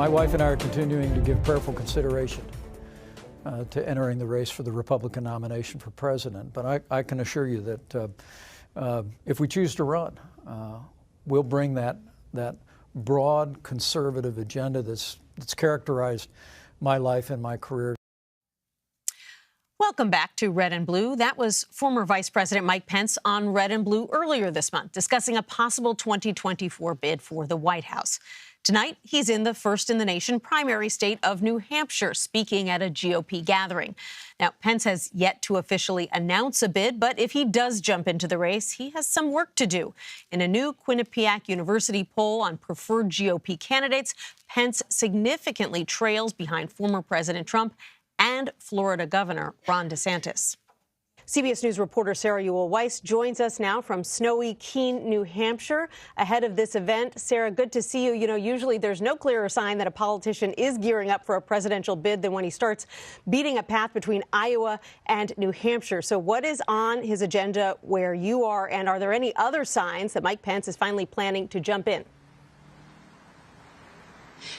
My wife and I are continuing to give prayerful consideration to entering the race for the Republican nomination for president. But I can assure you that if we choose to run, we'll bring that broad conservative agenda that's characterized my life and my career. Welcome back to Red and Blue. That was former Vice President Mike Pence on Red and Blue earlier this month, discussing a possible 2024 bid for the White House. Tonight, he's in the first-in-the-nation primary state of New Hampshire, speaking at a GOP gathering. Now, Pence has yet to officially announce a bid, but if he does jump into the race, he has some work to do. In a new Quinnipiac University poll on preferred GOP candidates, Pence significantly trails behind former President Trump and Florida Governor Ron DeSantis. CBS News reporter Sarah Ewall-Wice joins us now from snowy Keene, New Hampshire, ahead of this event. Sarah, good to see you. You know, usually there's no clearer sign that a politician is gearing up for a presidential bid than when he starts beating a path between Iowa and New Hampshire. So what is on his agenda where you are, and are there any other signs that Mike Pence is finally planning to jump in?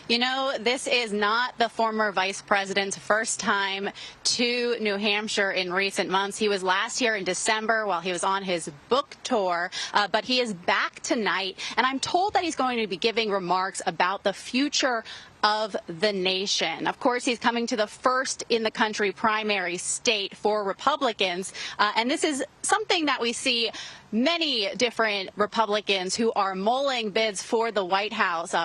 You know, this is not the former vice president's first time to New Hampshire in recent months. He was last here in December while he was on his book tour, but he is back tonight, and I'm told that he's going to be giving remarks about the future of the nation. Of course, he's coming to the first in the country primary state for Republicans, and this is something that we see many different Republicans who are mulling bids for the White House,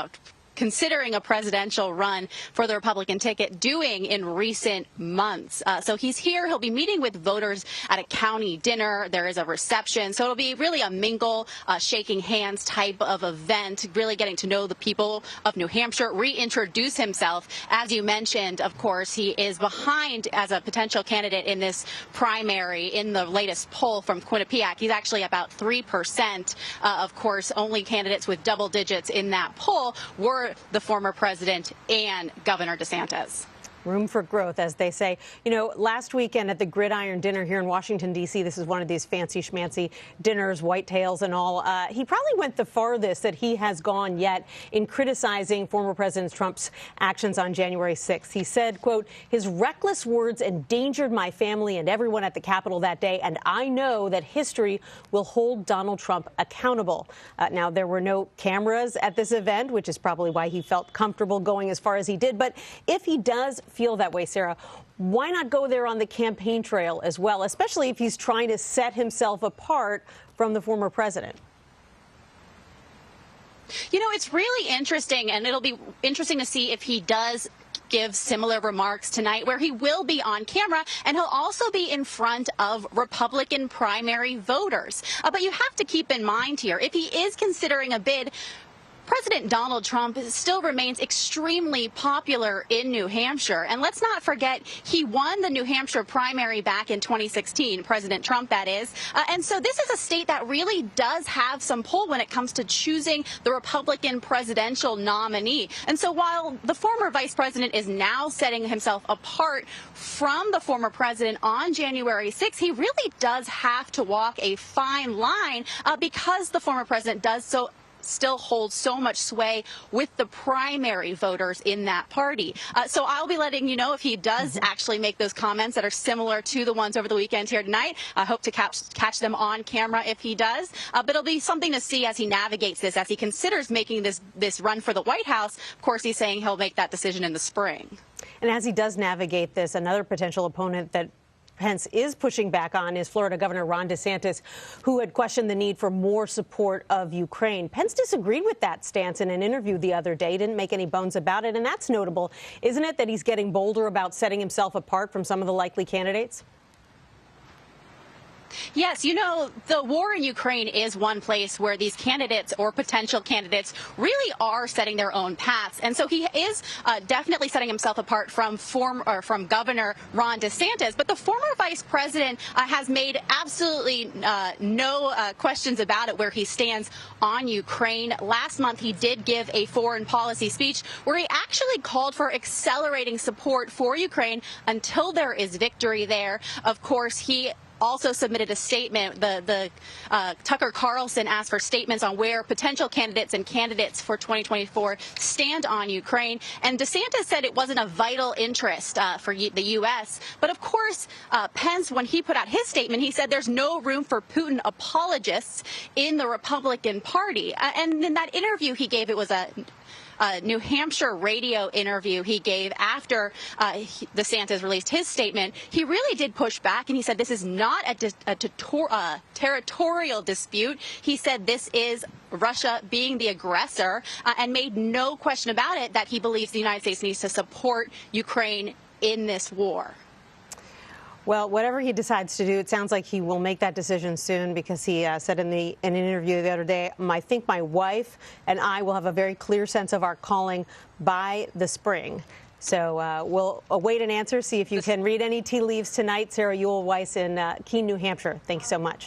considering a presidential run for the Republican ticket, doing in recent months. So he's here. He'll be meeting with voters at a county dinner. There is a reception. So it'll be really a mingle, shaking hands type of event, really getting to know the people of New Hampshire, reintroduce himself. As you mentioned, of course, he is behind as a potential candidate in this primary in the latest poll from Quinnipiac. He's actually about 3%. Of course, only candidates with double digits in that poll were the former president and Governor DeSantis. Room for growth, as they say. You know, last weekend at the Gridiron Dinner here in Washington, D.C., this is one of these fancy schmancy dinners, whitetails and all. He probably went the farthest that he has gone yet in criticizing former President Trump's actions on January 6th. He said, quote, "His reckless words endangered my family and everyone at the Capitol that day, and I know that history will hold Donald Trump accountable." Now, there were no cameras at this event, which is probably why he felt comfortable going as far as he did. But if he does feel that way, Sarah, why not go there on the campaign trail as well, especially if he's trying to set himself apart from the former president? You know, it's really interesting, and it'll be interesting to see if he does give similar remarks tonight, where he will be on camera, and he'll also be in front of Republican primary voters. But you have to keep in mind here, if he is considering a bid, President Donald Trump still remains extremely popular in New Hampshire. And let's not forget, he won the New Hampshire primary back in 2016, President Trump, that is. And so this is a state that really does have some pull when it comes to choosing the Republican presidential nominee. And so while the former vice president is now setting himself apart from the former president on January 6th, he really does have to walk a fine line because the former president does still holds so much sway with the primary voters in that party. So I'll be letting you know if he does actually make those comments that are similar to the ones over the weekend here tonight. I hope to catch them on camera if he does. But it'll be something to see as he navigates this, as he considers making this run for the White House. Of course, he's saying he'll make that decision in the spring. And as he does navigate this, another potential opponent that Pence is pushing back on is Florida Governor Ron DeSantis, who had questioned the need for more support of Ukraine. Pence disagreed with that stance in an interview the other day. He didn't make any bones about it, and that's notable, isn't it, that he's getting bolder about setting himself apart from some of the likely candidates? Yes, you know, the war in Ukraine is one place where these candidates or potential candidates really are setting their own paths. And so he is definitely setting himself apart from Governor Ron DeSantis. But the former vice president has made absolutely no questions about it where he stands on Ukraine. Last month, he did give a foreign policy speech where he actually called for accelerating support for Ukraine until there is victory there. Of course, he also submitted a statement. The Tucker Carlson asked for statements on where potential candidates and candidates for 2024 stand on Ukraine. And DeSantis said it wasn't a vital interest for the U.S. But of course, Pence, when he put out his statement, he said there's no room for Putin apologists in the Republican Party. And in that interview he gave, it was a New Hampshire radio interview he gave after DeSantis released his statement, he really did push back, and he said this is not a territorial dispute. He said this is Russia being the aggressor, and made no question about it that he believes the United States needs to support Ukraine in this war. Well, whatever he decides to do, it sounds like he will make that decision soon, because he said in an interview the other day, I think my wife and I will have a very clear sense of our calling by the spring. So we'll await an answer, see if you can read any tea leaves tonight. Sarah Ewall-Wice in Keene, New Hampshire. Thank you so much.